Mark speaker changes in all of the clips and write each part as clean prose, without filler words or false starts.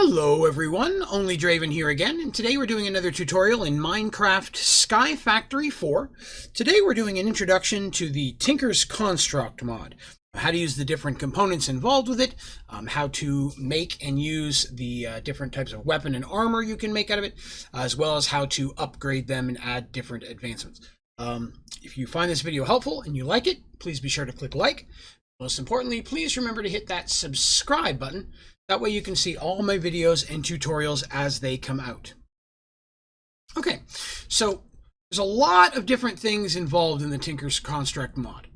Speaker 1: Hello everyone, Onlydraven here again, and today we're doing another tutorial in Minecraft Sky Factory 4. Today we're doing an introduction to the Tinker's Construct mod, how to use the different components involved with it, how to make and use the different types of weapon and armor you can make out of it, as well as how to upgrade them and add different advancements. If you find this video helpful and you like it, please be sure to click like. Most importantly, please remember to hit that subscribe button. That way you can see all my videos and tutorials as they come out. Okay, so there's a lot of different things involved in the Tinker's Construct mod.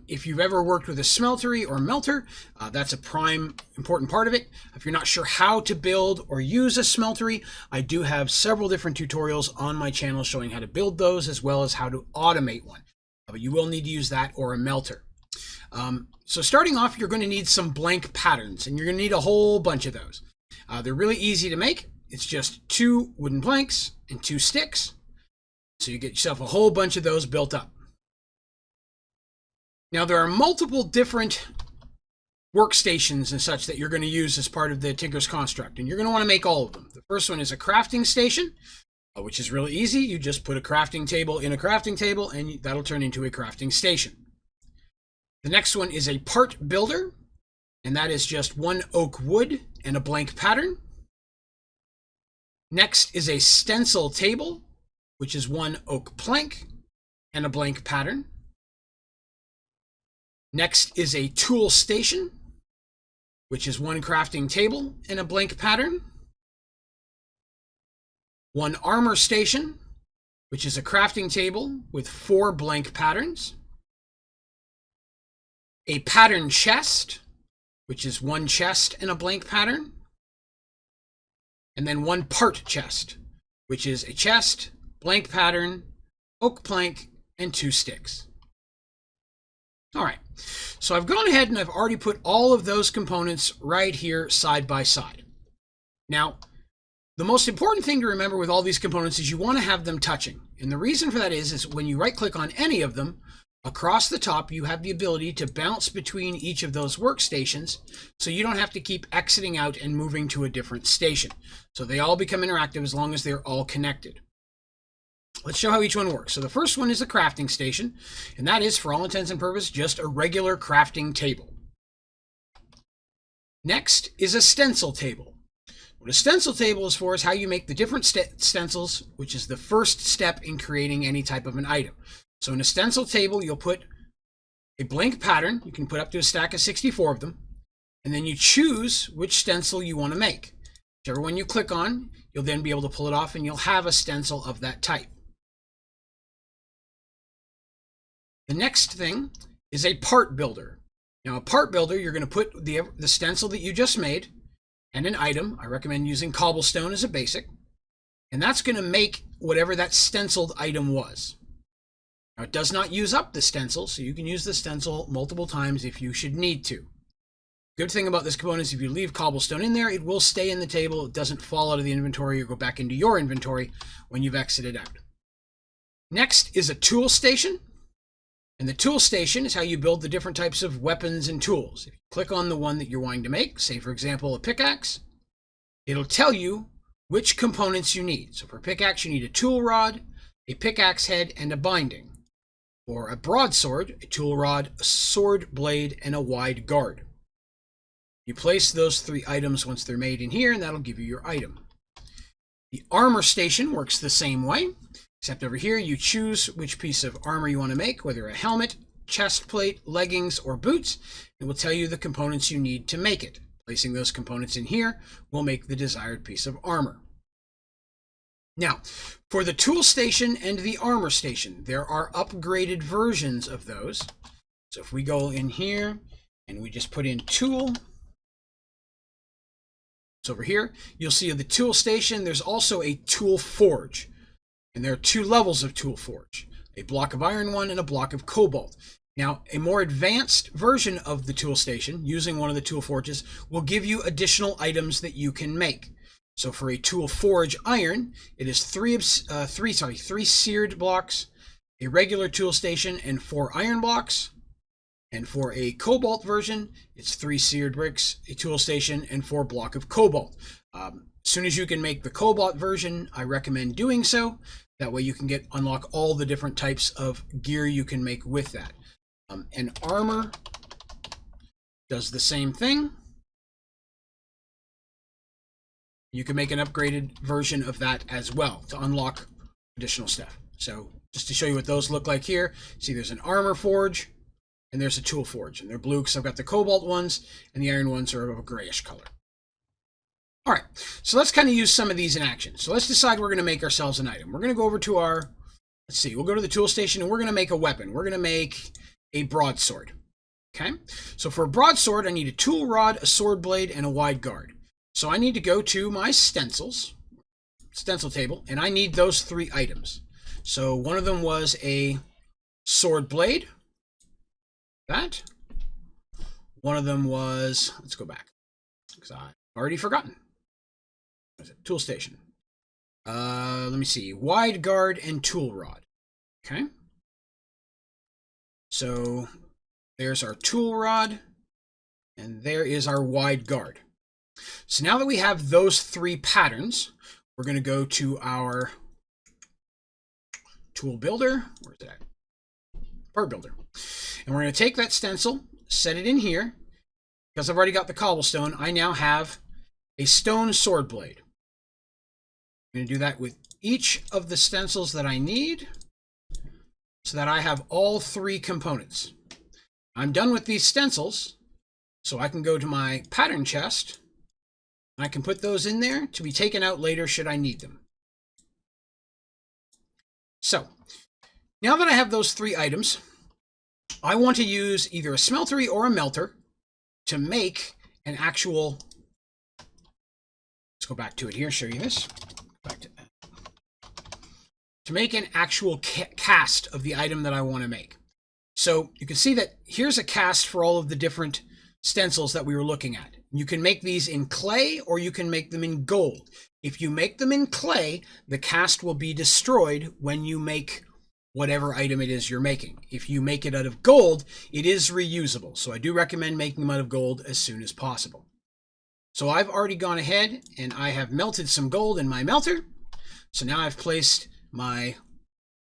Speaker 1: If you've ever worked with a smeltery or melter, that's a prime important part of it. If you're not sure how to build or use a smeltery, I do have several different tutorials on my channel showing how to build those as well as how to automate one. But you will need to use that or a melter. So starting off, you're going to need some blank patterns, and you're going to need a whole bunch of those. They're really easy to make. It's just 2 wooden planks and 2 sticks. So you get yourself a whole bunch of those built up. Now there are multiple different workstations and such that you're going to use as part of the Tinker's Construct, and you're going to want to make all of them. The first one is a crafting station, which is really easy. You just put a crafting table in a crafting table, and that'll turn into a crafting station. The next one is a part builder, and that is just 1 oak wood and a blank pattern. Next is a stencil table, which is 1 oak plank and a blank pattern. Next is a tool station, which is 1 crafting table and a blank pattern. 1 armor station, which is a crafting table with 4 blank patterns. A pattern chest, which is 1 chest and a blank pattern. And then 1 part chest, which is a chest, blank pattern, oak plank, and 2 sticks. All right, so I've gone ahead and I've already put all of those components right here side by side. Now, the most important thing to remember with all these components is you want to have them touching. And the reason for that is when you right click on any of them, across the top, you have the ability to bounce between each of those workstations, so you don't have to keep exiting out and moving to a different station. So they all become interactive as long as they're all connected. Let's show how each one works. So the first one is a crafting station, and that is, for all intents and purposes, just a regular crafting table. Next is a stencil table. What a stencil table is for is how you make the different stencils, which is the first step in creating any type of an item. So in a stencil table, you'll put a blank pattern. You can put up to a stack of 64 of them. And then you choose which stencil you want to make. Whichever one you click on, you'll then be able to pull it off and you'll have a stencil of that type. The next thing is a part builder. Now a part builder, you're going to put the stencil that you just made and an item. I recommend using cobblestone as a basic. And that's going to make whatever that stenciled item was. Now, it does not use up the stencil, so you can use the stencil multiple times if you should need to. Good thing about this component is if you leave cobblestone in there, it will stay in the table. It doesn't fall out of the inventory or go back into your inventory when you've exited out. Next is a tool station. And the tool station is how you build the different types of weapons and tools. If you click on the one that you're wanting to make, say for example a pickaxe, it'll tell you which components you need. So for a pickaxe, you need a tool rod, a pickaxe head, and a binding. For a broadsword, a tool rod, a sword blade, and a wide guard. You place those 3 items once they're made in here, and that'll give you your item. The armor station works the same way, except over here you choose which piece of armor you want to make, whether a helmet, chest plate, leggings, or boots. It will tell you the components you need to make it. Placing those components in here will make the desired piece of armor. Now, for the tool station and the armor station, there are upgraded versions of those. So if we go in here and we just put in tool, so over here, you'll see the tool station, there's also a tool forge. And there are 2 levels of tool forge, a block of iron one and a block of cobalt. Now, a more advanced version of the tool station, using one of the tool forges, will give you additional items that you can make. So for a tool forge iron, it is 3 seared blocks, a regular tool station, and 4 iron blocks. And for a cobalt version, it's 3 seared bricks, a tool station, and 4 block of cobalt. As soon as you can make the Cobalt version, I recommend doing so. That way you can unlock all the different types of gear you can make with that. And armor does the same thing. You can make an upgraded version of that as well to unlock additional stuff. So just to show you what those look like here, see there's an armor forge and there's a tool forge. And they're blue because I've got the cobalt ones, and the iron ones are of a grayish color. All right, so let's kind of use some of these in action. So let's decide we're going to make ourselves an item. We're going to go over to our, let's see, we'll go to the tool station and we're going to make a weapon. We're going to make a broadsword. Okay, so for a broadsword, I need a tool rod, a sword blade, and a wide guard. So I need to go to my stencil table, and I need those 3 items. So one of them was a sword blade. That. One of them was, let's go back, because I've already forgotten. What is it? Tool station. Let me see. Wide guard and tool rod. Okay. So there's our tool rod, and there is our wide guard. So now that we have those 3 patterns, we're going to go to our tool builder. Where's it at? Part builder. And we're going to take that stencil, set it in here. Because I've already got the cobblestone, I now have a stone sword blade. I'm going to do that with each of the stencils that I need so that I have all 3 components. I'm done with these stencils, so I can go to my pattern chest. I can put those in there to be taken out later should I need them. So, now that I have those 3 items, I want to use either a smeltery or a melter to make an actual, let's go back to it here, show you this. Back to make an actual cast of the item that I want to make. So you can see that here's a cast for all of the different stencils that we were looking at. You can make these in clay or you can make them in gold. If you make them in clay, the cast will be destroyed when you make whatever item it is you're making. If you make it out of gold, it is reusable. So I do recommend making them out of gold as soon as possible. So I've already gone ahead and I have melted some gold in my melter. So now I've placed my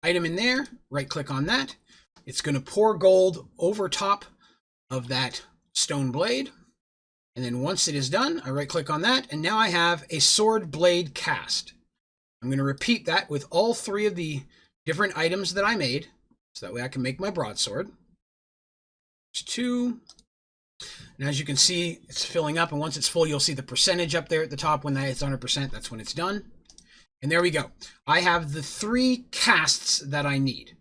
Speaker 1: item in there, right click on that. It's going to pour gold over top of that stone blade. And then once it is done, I right click on that, and now I have a sword blade cast. I'm going to repeat that with all 3 of the different items that I made, so that way I can make my broadsword. There's 2. And as you can see, it's filling up, and once it's full, you'll see the percentage up there at the top. When it's 100%, that's when it's done. And there we go. I have the 3 casts that I need.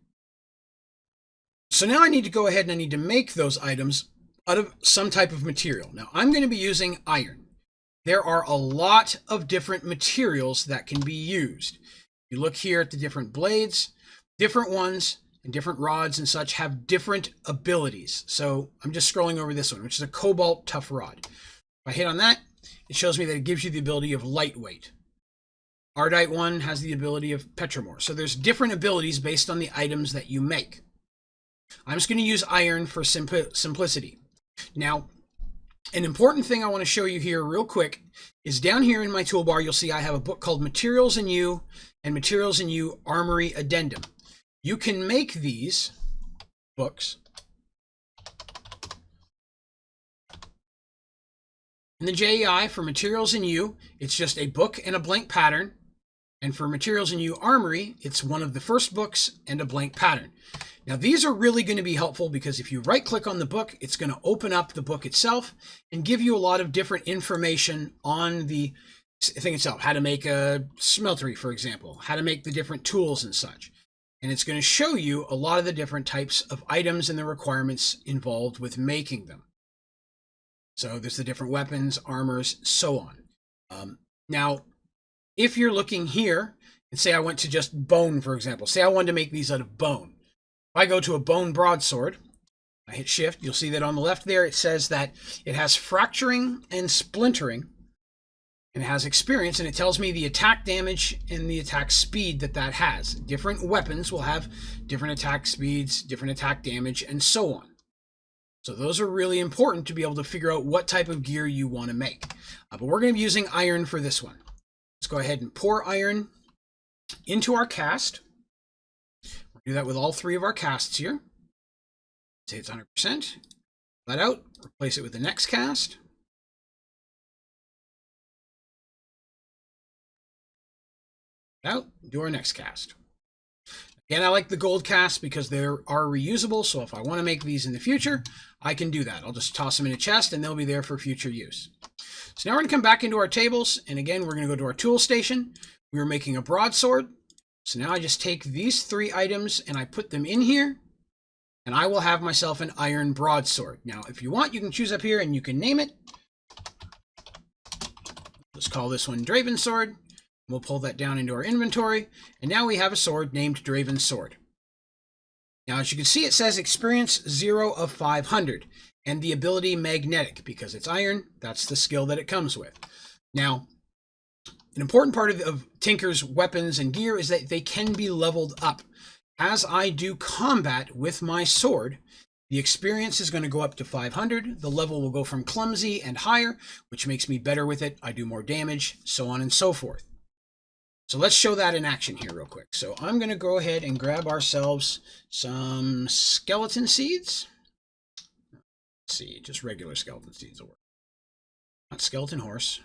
Speaker 1: So now I need to go ahead and I need to make those items out of some type of material. Now I'm going to be using iron. There are a lot of different materials that can be used. You look here at the different blades, different ones and different rods and such have different abilities. So I'm just scrolling over this one, which is a cobalt tough rod. If I hit on that, it shows me that it gives you the ability of lightweight. Ardite one has the ability of petramore. So there's different abilities based on the items that you make. I'm just going to use iron for simplicity. Now, an important thing I want to show you here real quick is down here in my toolbar, you'll see I have a book called Materials in You and Materials in You Armory Addendum. You can make these books in the JEI. For Materials in You, it's just a book and a blank pattern. And for Materials in You Armory, it's one of the first books and a blank pattern. Now, these are really going to be helpful because if you right-click on the book, it's going to open up the book itself and give you a lot of different information on the thing itself. How to make a smeltery, for example. How to make the different tools and such. And it's going to show you a lot of the different types of items and the requirements involved with making them. So there's the different weapons, armors, so on. Now, if you're looking here, and say I went to just bone, for example. Say I wanted to make these out of bone. If I go to a bone broadsword, I hit shift, you'll see that on the left there it says that it has fracturing and splintering, and it has experience, and it tells me the attack damage and the attack speed that has. Different weapons will have different attack speeds, different attack damage, and so on. So those are really important to be able to figure out what type of gear you want to make. But we're going to be using iron for this one. Let's go ahead and pour iron into our cast. We'll do that with all 3 of our casts here. Say it's 100%. Let out, replace it with the next cast. Out, do our next cast. Again, I like the gold casts because they are reusable, so if I want to make these in the future, I can do that. I'll just toss them in a chest and they'll be there for future use. So now we're going to come back into our tables, and again, we're going to go to our tool station. We were making a broadsword, so now I just take these 3 items and I put them in here, and I will have myself an iron broadsword. Now, if you want, you can choose up here and you can name it. Let's call this one Draven Sword. We'll pull that down into our inventory, and now we have a sword named Draven Sword. Now, as you can see, it says experience 0 of 500, and the ability magnetic, because it's iron, that's the skill that it comes with. Now, an important part of Tinker's weapons and gear is that they can be leveled up. As I do combat with my sword, the experience is going to go up to 500. The level will go from clumsy and higher, which makes me better with it. I do more damage, so on and so forth. So let's show that in action here real quick. So I'm going to go ahead and grab ourselves some skeleton seeds. Let's see, just regular skeleton seeds will work. Not skeleton horse.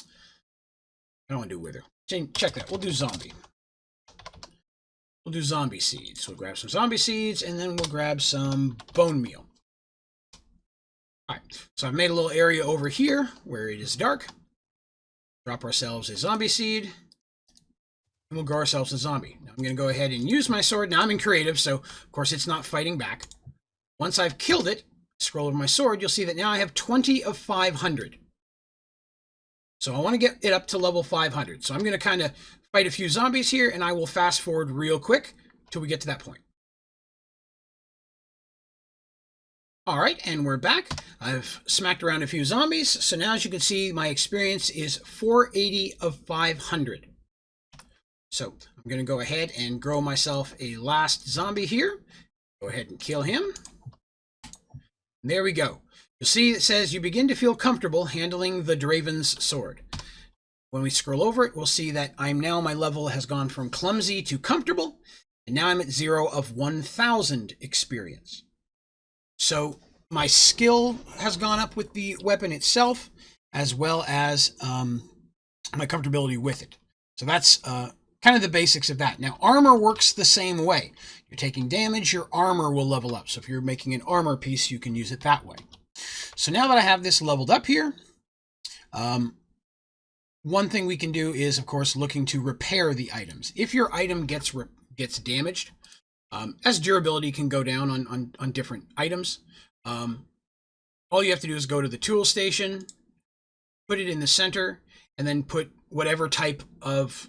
Speaker 1: I don't want to do wither. Check that. We'll do zombie. We'll do zombie seeds. We'll grab some zombie seeds, and then we'll grab some bone meal. All right, so I've made a little area over here where it is dark. Drop ourselves a zombie seed, and we'll grow ourselves a zombie. Now I'm going to go ahead and use my sword. Now I'm in creative, so of course it's not fighting back. Once I've killed it, scroll over my sword, you'll see that now I have 20 of 500. So I want to get it up to level 500. So I'm going to kind of fight a few zombies here, and I will fast forward real quick till we get to that point. All right, and we're back. I've smacked around a few zombies. So now, as you can see, my experience is 480 of 500. So I'm going to go ahead and grow myself a last zombie here. Go ahead and kill him. There we go. You'll see it says you begin to feel comfortable handling the Draven's sword. When we scroll over it, we'll see that my level has gone from clumsy to comfortable, and now I'm at 0 of 1,000 experience. So my skill has gone up with the weapon itself, as well as my comfortability with it. So that's kind of the basics of that. Now, armor works the same way. You're taking damage, your armor will level up. So if you're making an armor piece, you can use it that way. So now that I have this leveled up here, one thing we can do is, of course, looking to repair the items. If your item gets damaged, as durability can go down on different items, all you have to do is go to the tool station, put it in the center, and then put whatever type of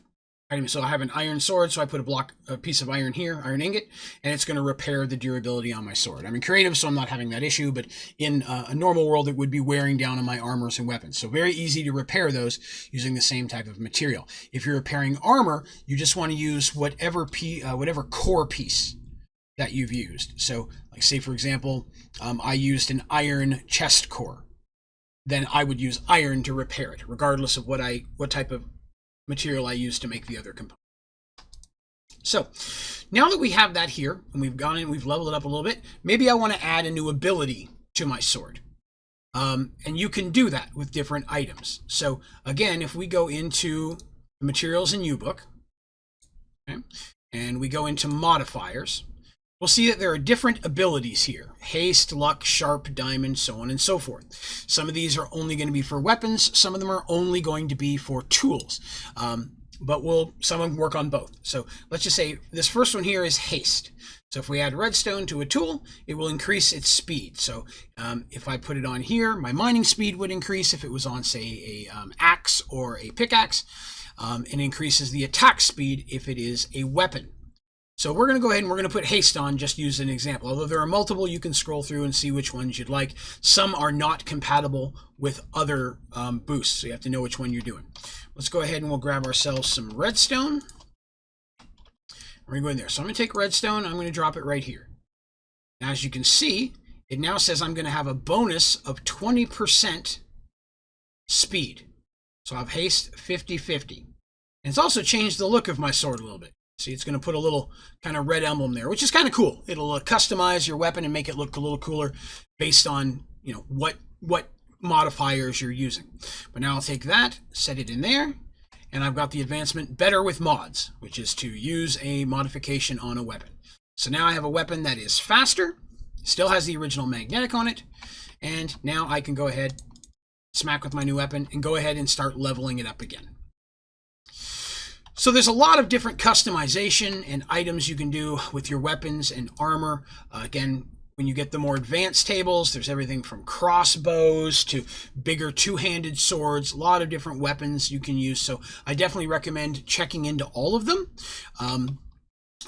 Speaker 1: item. So I have an iron sword, so I put a piece of iron here, iron ingot, and it's going to repair the durability on my sword. I'm in creative, so I'm not having that issue, but in a normal world, it would be wearing down on my armors and weapons. So very easy to repair those using the same type of material. If you're repairing armor, you just want to use whatever core piece that you've used. So, like say for example, I used an iron chest core. Then I would use iron to repair it, regardless of what type of material I use to make the other component. So now that we have that here, and we've gone in, we've leveled it up a little bit, maybe I want to add a new ability to my sword. And you can do that with different items. So again, if we go into the materials in U-Book, okay, and we go into modifiers, we'll see that there are different abilities here. Haste, luck, sharp, diamond, so on and so forth. Some of these are only going to be for weapons. Some of them are only going to be for tools. But some of them work on both. So let's just say this first one here is haste. So if we add redstone to a tool, it will increase its speed. So if I put it on here, my mining speed would increase if it was on, say, a axe or a pickaxe. It increases the attack speed if it is a weapon. So we're going to go ahead and we're going to put haste on, just use an example. Although there are multiple, you can scroll through and see which ones you'd like. Some are not compatible with other boosts, so you have to know which one you're doing. Let's go ahead and we'll grab ourselves some redstone. We're going to go in there. So I'm going to take redstone, I'm going to drop it right here. As you can see, it now says I'm going to have a bonus of 20% speed. So I've haste 50-50. And it's also changed the look of my sword a little bit. See, it's going to put a little kind of red emblem there, which is kind of cool. It'll customize your weapon and make it look a little cooler based on, you know, what modifiers you're using. But now I'll take that, set it in there, and I've got the advancement better with mods, which is to use a modification on a weapon. So now I have a weapon that is faster, still has the original magnetic on it, and now I can go ahead, smack with my new weapon, and go ahead and start leveling it up again. So there's a lot of different customization and items you can do with your weapons and armor. Again, when you get the more advanced tables, there's everything from crossbows to bigger two-handed swords, a lot of different weapons you can use. So I definitely recommend checking into all of them.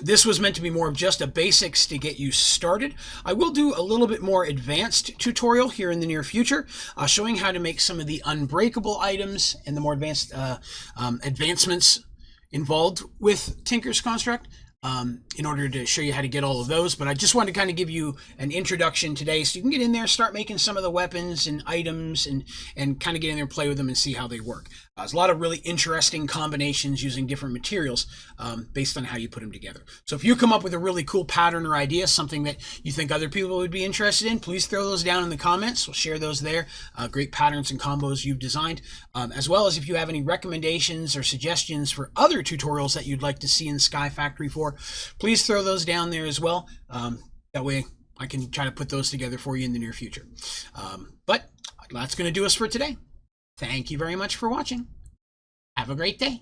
Speaker 1: This was meant to be more of just a basics to get you started. I will do a little bit more advanced tutorial here in the near future, showing how to make some of the unbreakable items and the more advanced advancements involved with Tinker's Construct, in order to show you how to get all of those. But I just wanted to kind of give you an introduction today so you can get in there, start making some of the weapons and items, and kind of get in there and play with them and see how they work. There's a lot of really interesting combinations using different materials based on how you put them together. So if you come up with a really cool pattern or idea, something that you think other people would be interested in, please throw those down in the comments. We'll share those there. Great patterns and combos you've designed, as well as if you have any recommendations or suggestions for other tutorials that you'd like to see in Sky Factory 4, please throw those down there as well. That way I can try to put those together for you in the near future. But that's going to do us for today. Thank you very much for watching. Have a great day.